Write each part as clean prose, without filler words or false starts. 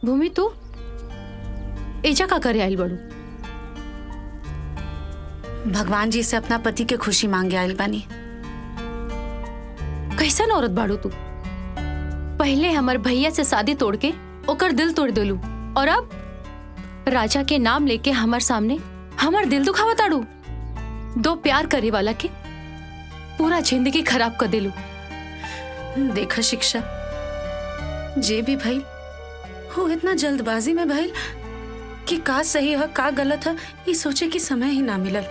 भूमि तू एजा का करे आइल बड़ू? भगवान जी से अपना पति के खुशी मांगे आइल बानी। कैसन औरत बाड़ू तू? पहले हमार भैया से शादी तोड़ के ओकर दिल तोड़ देलू और अब राजा के नाम लेके हमार सामने हमार दिल दुखावा ताड़ू। दो प्यार करे वाला के पूरा जिंदगी खराब कर देलू। देखा शिक्षा, जे भी भइल वो इतना जल्दबाजी में भइल कि का सही है का गलत है ये सोचे कि समय ही ना मिलल।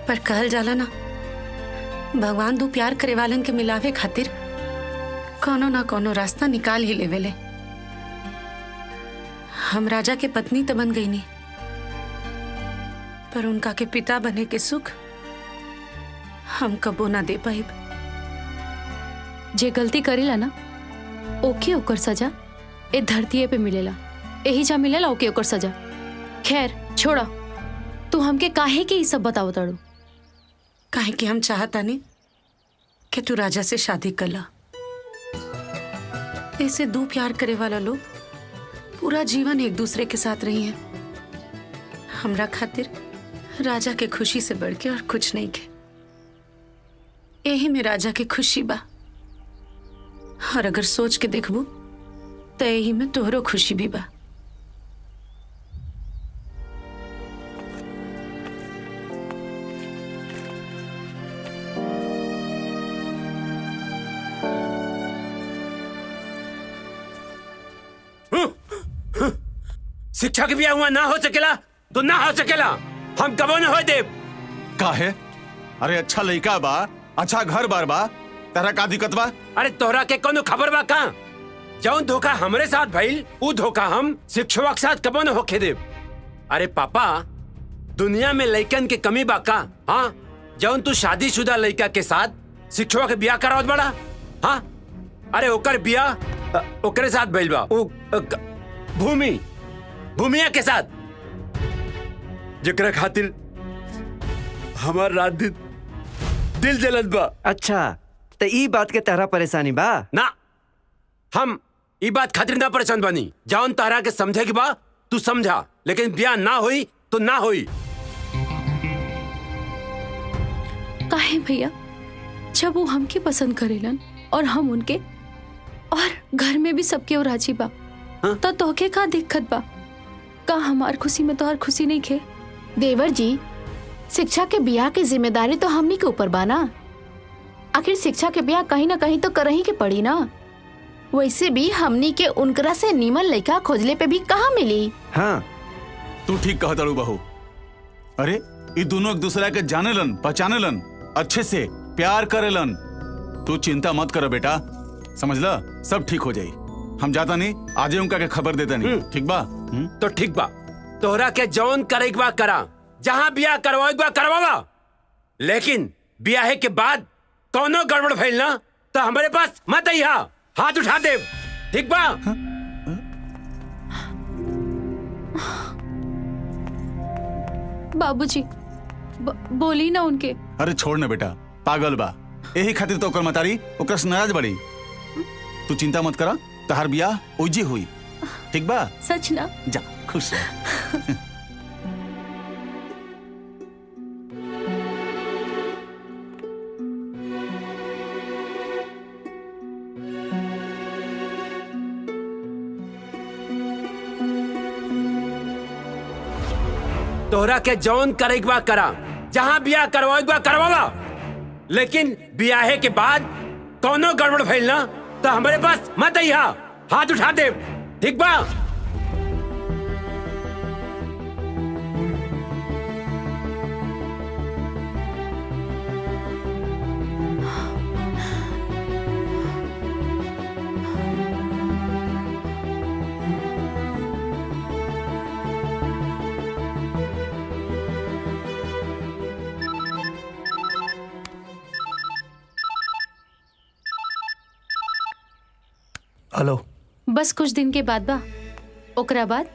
पर कहल जाला ना, भगवान दो प्यार करे वालन के मिलावे खातिर कोनो ना कोनो रास्ता निकाल ही लेवेले। हम राजा के पत्नी तो बन गई नहीं, पर उनका के पिता बने के सुख हम कबो ना दे पाइब। जे गलती करेला ना ओके ओकर सजा ए धरती पे मिलेला, यही जा मिलेला ओके ओकर सजा। खैर छोड़ा, तू हमके काहे के ये सब बताओ ताड़ू? काहे कि हम चाहता नहीं कि तू राजा से शादी कर ला। ऐसे दो प्यार करे वाला लोग पूरा जीवन एक दूसरे के साथ रही हैं। हमरा खातिर राजा के खुशी से बढ़ के और कुछ नहीं के। यही में राजा की खुशी बा, और अगर सोच के देखबू तो यही में तोहरो खुशी भी बा। शिक्षा के बिया हुआ ना हो सकेला तो ना हो सकेला, हम कबो न हो देव। का है? अरे अच्छा लड़का बा, अच्छा घर बार बा, तेरा का दिक्कत बा? अरे तोहरा के कोनो खबर बा का? जौन धोखा हमरे साथ भइल ऊ धोखा हम शिक्षवा के साथ कबो न होखे देव। अरे पापा, दुनिया में लड़कन के कमी बा का? हाँ, जौन तू शादीशुदा लड़का के साथ शिक्षवा के बिया करावत बड़ा। हाँ, अरे ओकर बिया ओकरे साथ भइल बा, भूमिया के साथ, जेकरा खातिर हमार रात दिन दिल जलत बा। अच्छा, तो ई बात के तहरा परेशानी बा ना? हम ई बात खातिर ना परेशान बानी। जौन तारा के समझे के बा तू समझा, लेकिन ब्याह ना होई तो ना होई। काहे भैया, जब वो हमके पसंद करेलन और हम उनके, और घर में भी सबके और राजी बा, तो तोहके का दिक्कत बा? का हमार खुशी में तोहर खुशी नहीं खे? देवर जी, शिक्षा के ब्याह की जिम्मेदारी तो हमनी के ऊपर बा ना। आखिर शिक्षा के ब्याह कहीं ना कहीं तो करही के पड़ी ना। वैसे भी हमनी के उनकरा से नीमन लड़का खोजले पे भी कहाँ मिली। हाँ, तू ठीक कहत अड़ू बहू। अरे ये दोनों एक दूसरे के जानेलन, पहचानेलन, अच्छे से प्यार करेलन। तू चिंता मत कर बेटा, समझला, सब ठीक हो जाई। हम जाता नहीं, आजे उनका के खबर देता नहीं, ठीक बा? तो ठीक बा, तोहरा के जौन करे बा करा, जहाँ बियाह करवाए बा करवावा, लेकिन बियाह के बाद कोनो गड़बड़ भइल ना तो हमारे पास मत आइहा, हाथ उठा दे, ठीक बा? बाबूजी, बोली ना उनके। अरे छोड़ ना बेटा, पागल बा, यही खातिर तो ओकर मतारी ओकर से नाराज बड़ी। तू चिंता मत करा, तहार बियाह ओजी हुई, ठीक बा? सच ना? जा खुश रह। तोहरा के जौन करे बा करा, जहाँ बियाह करवाए बा करवावा, लेकिन बियाहे के बाद कोनो गड़बड़ भइल ना तो हमारे पास मत आइहा, हाथ उठा दे, ठीक बा? हेलो। बस कुछ दिन के बाद बा, ओकरा बाद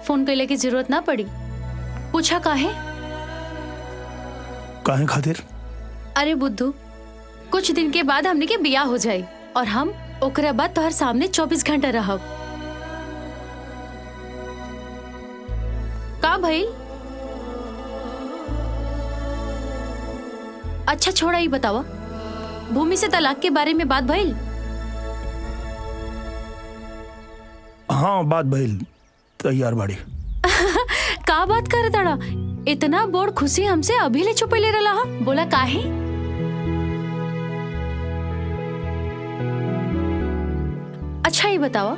फोन कैले की जरूरत ना पड़ी। पूछा काहे? काहे खातिर? अरे बुद्धू, कुछ दिन के बाद हमने के बियाह हो जाए और हम ओकरा बाद तोहर सामने 24 घंटा रहब। भाई? अच्छा छोड़ा, ही बतावा, भूमि से तलाक के बारे में बात भइल? हाँ बात भइल, तैयार बाड़ी। का बात करे तड़ा? इतना बोर खुशी हमसे अभी ले छुपे ले रहा हा? बोला काहे? अच्छा ये बतावा,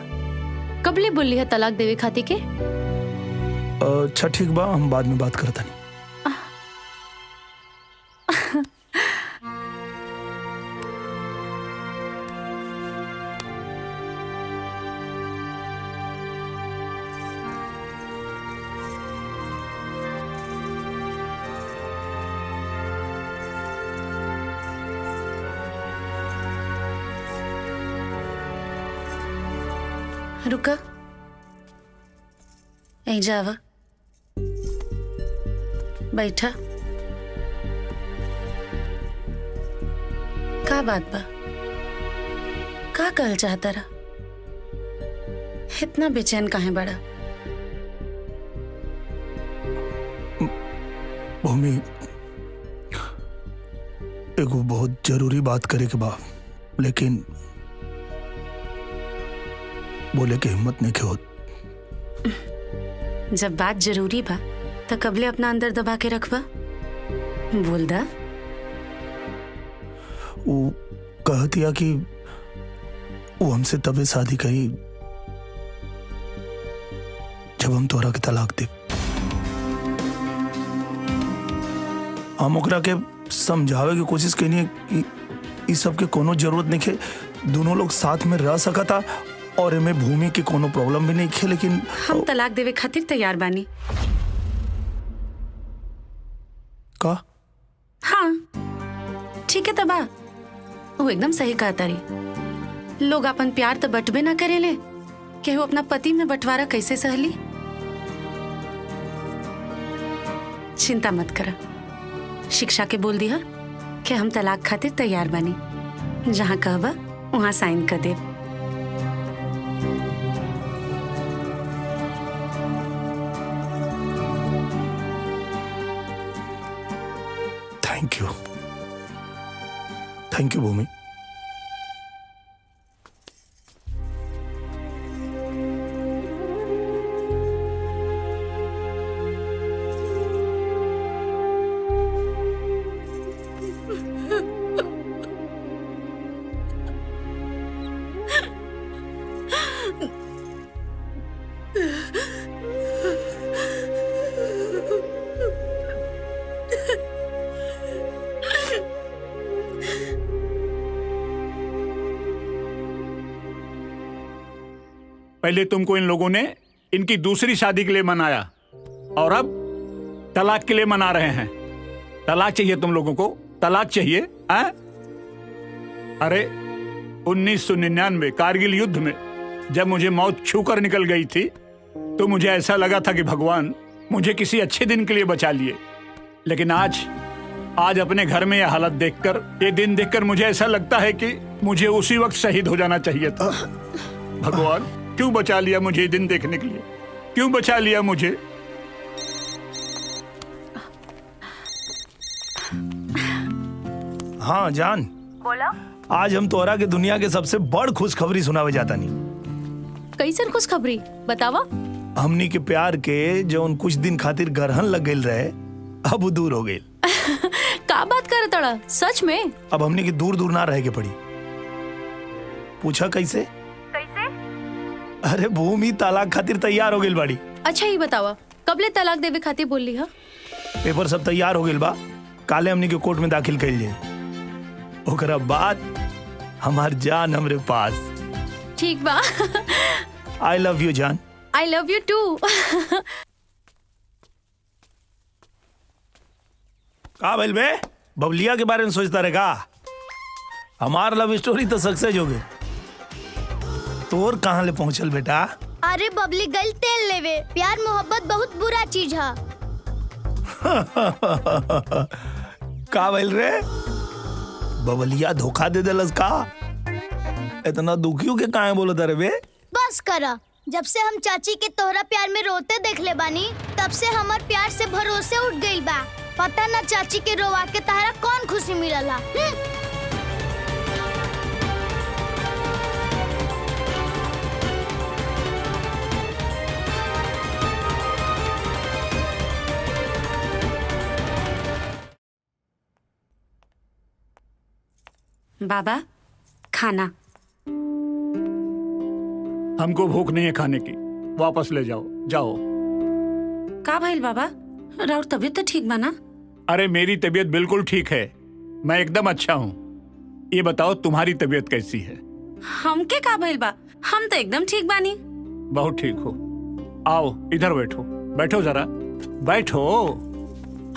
कब ले बोली है तलाक देवे खाती के? अच्छा ठीक बा, हम बाद में बात करता नहीं। रुका, यहीं जावा, बैठा। का बात बा? का कहल चाहता रहा? इतना बेचैन काहे बड़ा? भूमि, एगो बहुत जरूरी बात करे के बा, लेकिन बोले के हिम्मत नहीं के होत। जब बात जरूरी बा तो कबले अपना अंदर दबा के रखबा? बोल दा। वो कहतिया कि वो हमसे तबे शादी करी जब हम तोरा के तलाक दे। हम ओकरा के समझावे की कोशिश कनी कि इस सब के कोनो जरूरत नहीं है, दोनों लोग साथ में रह सकता और इनमें भूमि की कोनो प्रॉब्लम भी नहीं है, लेकिन हम तलाक देवे खातिर तैयार बानी। का? हाँ ठीक है तबा, वो एकदम सही कहा तारी। लोग अपन प्यार तो बटबे ना करेले, केहू अपना पति में बंटवारा कैसे सहली? चिंता मत करा, शिक्षा के बोल दिया कि हम तलाक खातिर तैयार बानी, जहाँ कहबा वहाँ साइन कर दे। थैंक यू भूमि। पहले तुमको इन लोगों ने इनकी दूसरी शादी के लिए मनाया और अब तलाक के लिए मना रहे हैं। तलाक चाहिए तुम लोगों को, तलाक चाहिए आ? अरे 1999 कारगिल युद्ध में जब मुझे मौत छू कर निकल गई थी तो मुझे ऐसा लगा था कि भगवान मुझे किसी अच्छे दिन के लिए बचा लिए, लेकिन आज अपने घर में यह हालत देखकर, ये दिन देखकर मुझे ऐसा लगता है कि मुझे उसी वक्त शहीद हो जाना चाहिए था। भगवान क्यों बचा लिया मुझे ये दिन देखने के लिए? क्यों बचा लिया मुझे? हाँ जान, बोला। आज हम तोरा के दुनिया के सबसे बड़ खुशखबरी सुनावे जाता नहीं। कैसन खुशखबरी बतावा? हमनी के प्यार के जो कुछ दिन खातिर गरहन लग गई रहे, अब वो दूर हो गई। का बात करे तड़ा? सच में? अब हमनी के दूर दूर ना रह के पड़ी। पूछा कैसे? अरे भूमि तलाक खातिर तैयार हो गई बाड़ी। अच्छा ही बतावा, कबले तलाक देवे खातिर बोल ली हा? पेपर सब तैयार हो गई बा, काले हमनी के कोर्ट में दाखिल कर लिए, ओकरा बाद हमार जान हमरे पास। ठीक बा। आई लव यू जान। I love you too. का भइल बे? बबलिया के बारे में सोचता रहेगा? हमार लव स्टोरी तो सक्सेस हो गई, तोर कहाँ ले पहुंचल बेटा? अरे बबली गल तेल लेवे, प्यार मोहब्बत बहुत बुरा चीज है। का भइल रे? बबलिया धोखा दे देलस का? इतना दुखियों के काहे बोलत रे बे? बस करा, जब से हम चाची के तोहरा प्यार में रोते देख ले बानी, तब से हमार प्यार से भरोसे उठ गइल बा। पता ना चाची के रोवा के तहरा कौन खुशी मिलला। बाबा खाना। हमको भूख नहीं है खाने की, वापस ले जाओ, जाओ। का भइल बाबा, राउर तबीयत तो ठीक बा ना? अरे मेरी तबीयत बिल्कुल ठीक है, मैं एकदम अच्छा हूँ। ये बताओ तुम्हारी तबीयत कैसी है? हमके का भइल बा, हम तो एकदम ठीक बानी। बहुत ठीक हो। आओ इधर बैठो, बैठो जरा, बैठो।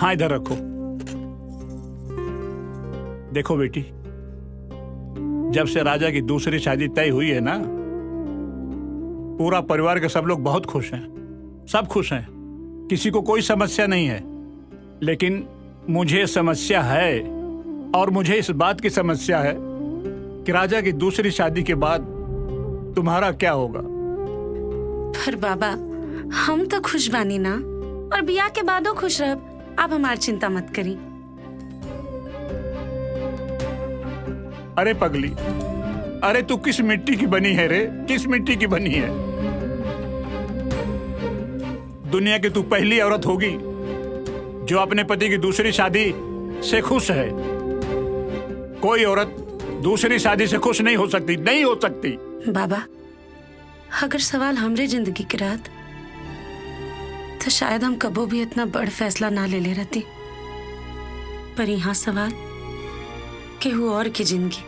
हाँ इधर रखो। देखो बेटी, जब से राजा की दूसरी शादी तय हुई है ना, पूरा परिवार के सब लोग बहुत खुश हैं, सब खुश हैं, किसी को कोई समस्या नहीं है। लेकिन मुझे समस्या है, और मुझे इस बात की समस्या है कि राजा की दूसरी शादी के बाद तुम्हारा क्या होगा। पर बाबा हम तो खुश बानी ना, और बियाह के बादो खुश रहब। आप हमारी चिंता मत करी। अरे पगली, अरे तू किस मिट्टी की बनी है रे, किस मिट्टी की बनी है? दुनिया की तू पहली औरत होगी जो अपने पति की दूसरी शादी से खुश है। कोई औरत दूसरी शादी से खुश नहीं हो सकती, नहीं हो सकती। बाबा अगर सवाल हमरे जिंदगी के रहत तो शायद हम कबो भी इतना बड़ फैसला ना ले रहती। पर यहाँ सवाल केहू और की जिंदगी,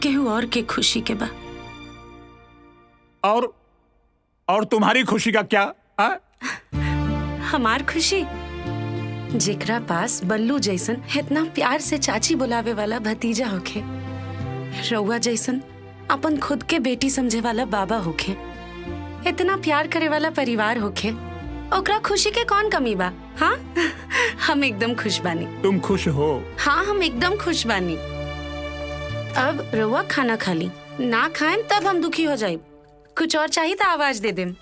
केहू और के खुशी के बा। और तुम्हारी खुशी का क्या? हमार खुशी, जेकरा पास बल्लू जैसन इतना प्यार से चाची बुलावे वाला भतीजा होखे, रउआ जैसन अपन खुद के बेटी समझे वाला बाबा होखे, इतना प्यार करे वाला परिवार होखे, ओकरा खुशी के कौन कमी बा? हाँ हम एकदम खुश बानी। तुम खुश हो? हाँ हम एकदम खुश बानी। अब रउआ खाना खा ली, ना खाएं तब हम दुखी हो जाए। कुछ और चाहिए तो आवाज दे दें।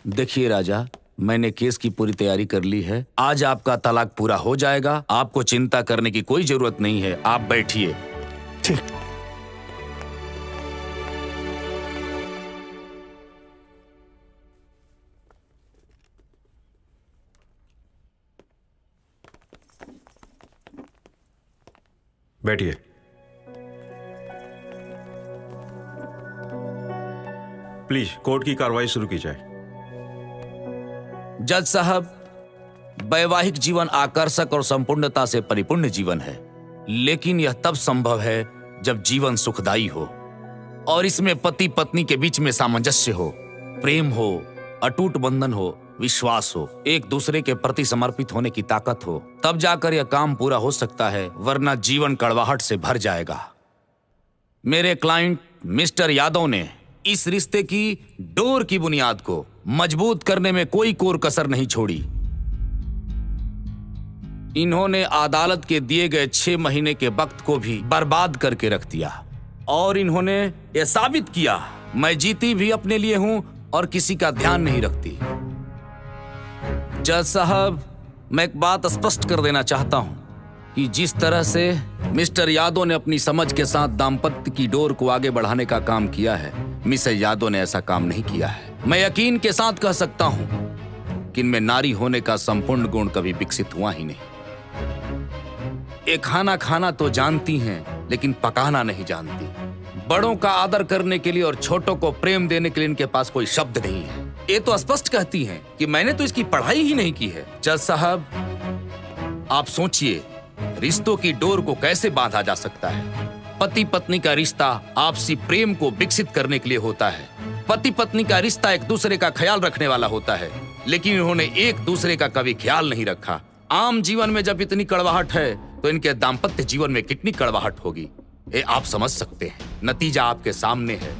देखिए राजा, मैंने केस की पूरी तैयारी कर ली है। आज आपका तलाक पूरा हो जाएगा, आपको चिंता करने की कोई जरूरत नहीं है। आप बैठिए। ठीक। बैठिए। प्लीज कोर्ट की कार्रवाई शुरू की जाए। जज साहब, वैवाहिक जीवन आकर्षक और संपूर्णता से परिपूर्ण जीवन है, लेकिन यह तब संभव है जब जीवन सुखदायी हो और इसमें पति पत्नी के बीच में सामंजस्य हो, प्रेम हो, अटूट बंधन हो, विश्वास हो, एक दूसरे के प्रति समर्पित होने की ताकत हो। तब जाकर यह काम पूरा हो सकता है, वरना जीवन कड़वाहट से भर जाएगा। मेरे क्लाइंट मिस्टर यादव ने इस रिश्ते की डोर की बुनियाद को मजबूत करने में कोई कोर कसर नहीं छोड़ी। इन्होंने अदालत के दिए गए 6 महीने के वक्त को भी बर्बाद करके रख दिया और इन्होंने यह साबित किया मैं जीती भी अपने लिए हूं और किसी का ध्यान नहीं रखती। जज साहब, मैं एक बात स्पष्ट कर देना चाहता हूं कि जिस तरह से मिस्टर यादव ने अपनी समझ के साथ दाम्पत्य की डोर को आगे बढ़ाने का काम किया है, मिसेस यादव ने ऐसा काम नहीं किया है। मैं यकीन के साथ कह सकता हूं कि इनमें नारी होने का संपूर्ण गुण कभी विकसित हुआ ही नहीं। ये खाना खाना तो जानती हैं, लेकिन पकाना नहीं जानती। बड़ों का आदर करने के लिए और छोटों को प्रेम देने के लिए इनके पास कोई शब्द नहीं है। ये तो स्पष्ट कहती हैं कि मैंने तो इसकी पढ़ाई ही नहीं की है। जज साहब, आप सोचिए, रिश्तों की डोर को कैसे बांधा जा सकता है? पति पत्नी का रिश्ता आपसी प्रेम को विकसित करने के लिए होता है। पति पत्नी का रिश्ता एक दूसरे का ख्याल रखने वाला होता है, लेकिन इन्होंने एक दूसरे का कभी ख्याल नहीं रखा। आम जीवन में जब इतनी कड़वाहट है तो इनके दाम्पत्य जीवन में कितनी कड़वाहट होगी ये आप समझ सकते हैं। नतीजा आपके सामने है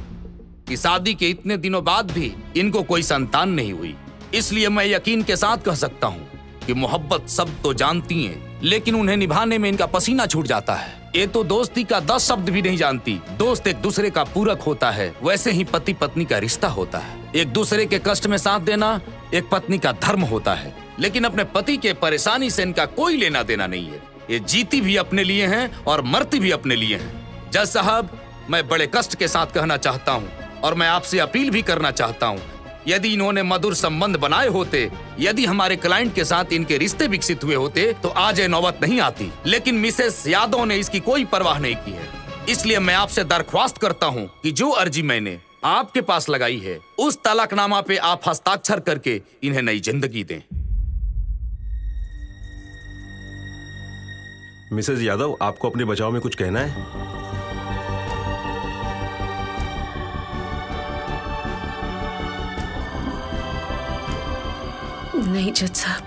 कि शादी के इतने दिनों बाद भी इनको कोई संतान नहीं हुई। इसलिए मैं यकीन के साथ कह सकता हूँ कि मोहब्बत सब तो जानती हैं, लेकिन उन्हें निभाने में इनका पसीना छूट जाता है। ये तो दोस्ती का 10 शब्द भी नहीं जानती। दोस्त एक दूसरे का पूरक होता है, वैसे ही पति पत्नी का रिश्ता होता है। एक दूसरे के कष्ट में साथ देना एक पत्नी का धर्म होता है, लेकिन अपने पति के परेशानी से इनका कोई लेना देना नहीं है। ये जीती भी अपने लिए हैं और मरती भी अपने लिए हैं। जज साहब, मैं बड़े कष्ट के साथ कहना चाहता हूँ और मैं आपसे अपील भी करना चाहता हूँ, यदि इन्होंने मधुर संबंध बनाए होते, यदि हमारे क्लाइंट के साथ इनके रिश्ते विकसित हुए होते तो आज ये नौबत नहीं आती। लेकिन मिसेस यादव ने इसकी कोई परवाह नहीं की है। इसलिए मैं आपसे दरख्वास्त करता हूँ कि जो अर्जी मैंने आपके पास लगाई है उस तलाकनामा पे आप हस्ताक्षर करके इन्हें नई जिंदगी दें। मिसेज यादव, आपको अपने बचाव में कुछ कहना है? नहीं जज साहब,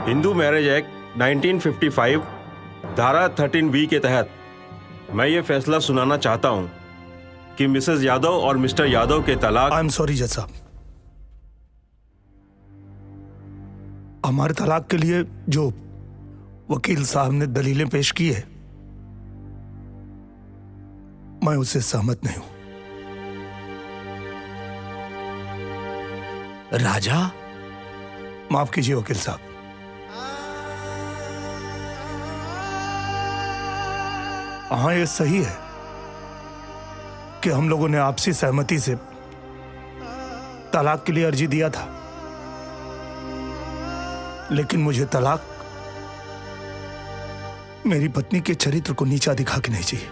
हिंदू मैरिज एक्ट 1955 धारा 13B के तहत मैं ये फैसला सुनाना चाहता हूं कि मिसेस यादव और मिस्टर यादव के तलाक। आई एम सॉरी जज साहब, हमारे तलाक के लिए जो वकील साहब ने दलीलें पेश की है मैं उससे सहमत नहीं हूं। राजा, माफ कीजिए वकील साहब, हाँ ये सही है कि हम लोगों ने आपसी सहमति से तलाक के लिए अर्जी दिया था, लेकिन मुझे तलाक मेरी पत्नी के चरित्र को नीचा दिखा के नहीं चाहिए।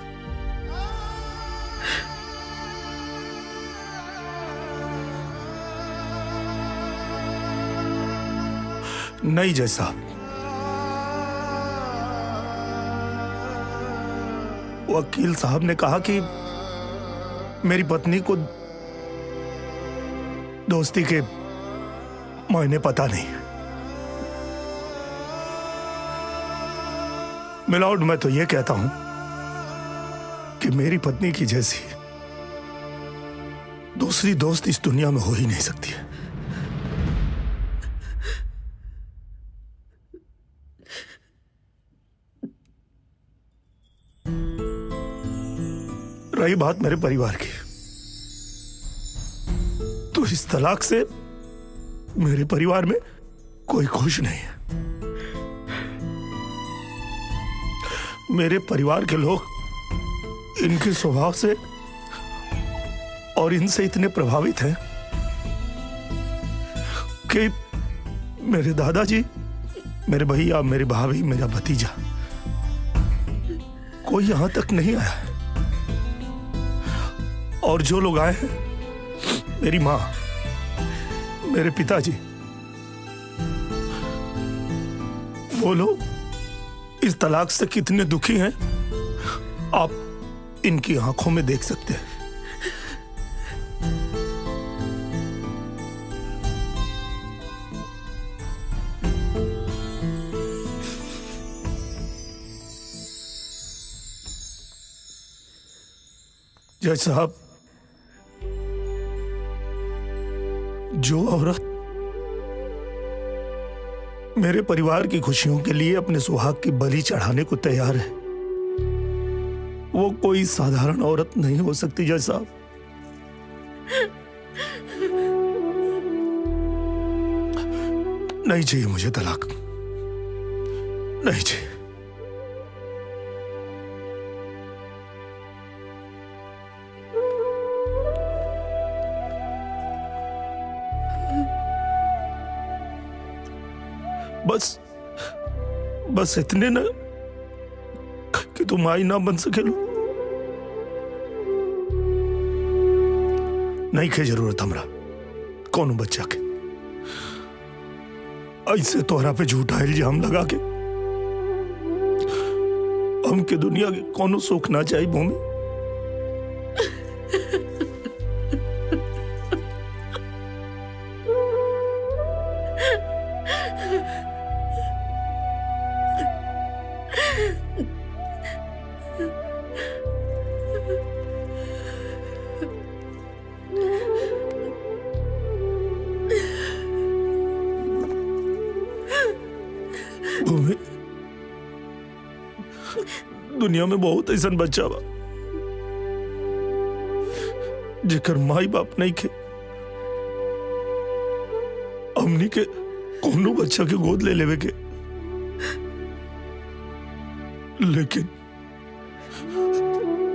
नहीं जज साहब, वकील साहब ने कहा कि मेरी पत्नी को दोस्ती के मायने पता नहीं। मिलॉर्ड, मैं तो यह कहता हूं कि मेरी पत्नी की जैसी दूसरी दोस्त इस दुनिया में हो ही नहीं सकती है। रही बात मेरे परिवार की, तो इस तलाक से मेरे परिवार में कोई खुश नहीं है। मेरे परिवार के लोग इनके स्वभाव से और इनसे इतने प्रभावित हैं कि मेरे दादाजी, मेरे भैया, मेरे भाभी, मेरा भतीजा कोई यहां तक नहीं आया है। और जो लोग आए हैं, मेरी मां, मेरे पिताजी, वो लोग इस तलाक से कितने दुखी हैं आप इनकी आंखों में देख सकते हैं। जज साहब, जो औरत मेरे परिवार की खुशियों के लिए अपने सुहाग की बलि चढ़ाने को तैयार है, वो कोई साधारण औरत नहीं हो सकती। जज साहब, नहीं चाहिए मुझे तलाक, नहीं चाहिए। बस इतने ना कि तुम आई ना बन सके लो। नहीं के जरूरत हमरा, कोनो बच्चा के ऐसे तोहरा पे झूठा इल्जाम लगा के हमके दुनिया के कोनो सुख ना चाहिए भूमि। भूमि, दुनिया में बहुत ऐसा बच्चा बा जेकर माई बाप नहीं के, हमनी के कोनो बच्चा के गोद ले लेवे के, लेकिन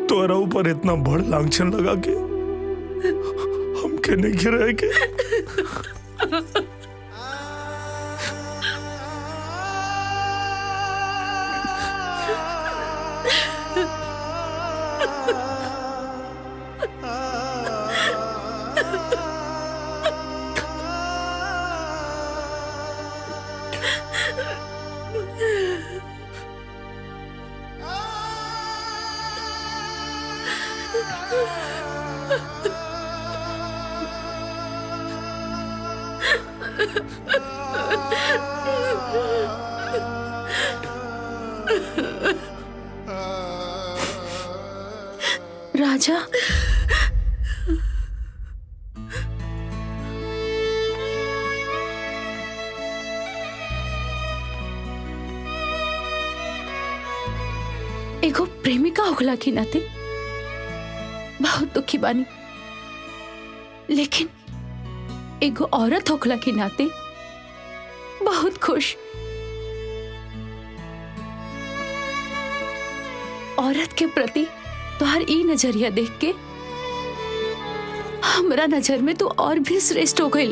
तोरा ऊपर इतना बड़ लांछन लगा के हमके नहीं गिराए के। राजा, एगो प्रेमिका होखला के नाते बहुत दुखी बानी, लेकिन एगो औरत होखला के नाते बहुत खुश। औरत के प्रति तोहर ई नजरिया देख के हमरा नजर में तो और भी श्रेष्ठ हो गई।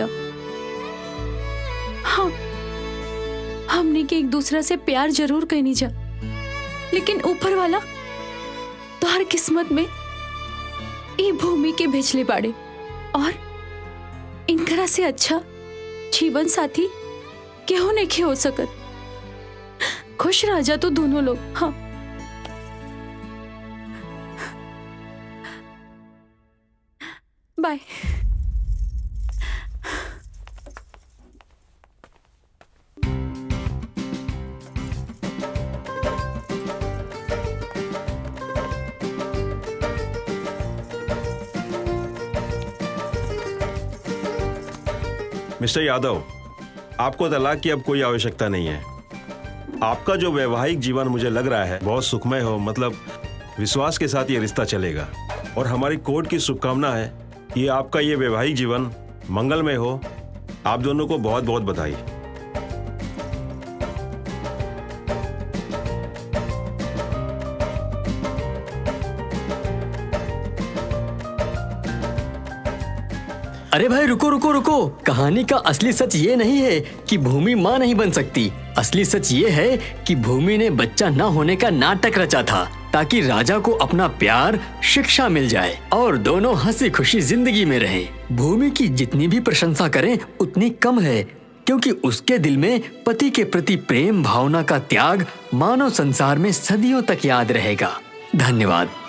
हाँ, हमने के एक दूसरा से प्यार जरूर कहनी जा, लेकिन ऊपर वाला तोहर किस्मत में ई भूमि के भेजले बाड़े, और इनकरा से अच्छा जीवन साथी केहू नहीं हो सकत। खुश रह जा तो दोनों लोग। हाँ, बाय। मिस्टर यादव, आपको तलाक की अब कोई आवश्यकता नहीं है। आपका जो वैवाहिक जीवन मुझे लग रहा है बहुत सुखमय हो, मतलब विश्वास के साथ ये रिश्ता चलेगा, और हमारी कोर्ट की शुभकामना है कि आपका ये वैवाहिक जीवन मंगलमय हो। आप दोनों को बहुत बहुत बधाई। अरे भाई रुको रुको रुको, कहानी का असली सच ये नहीं है कि भूमि माँ नहीं बन सकती। असली सच ये है कि भूमि ने बच्चा न होने का नाटक रचा था ताकि राजा को अपना प्यार, शिक्षा मिल जाए और दोनों हंसी खुशी जिंदगी में रहें। भूमि की जितनी भी प्रशंसा करें उतनी कम है, क्योंकि उसके दिल में पति के प्रति प्रेम भावना का त्याग मानव संसार में सदियों तक याद रहेगा। धन्यवाद।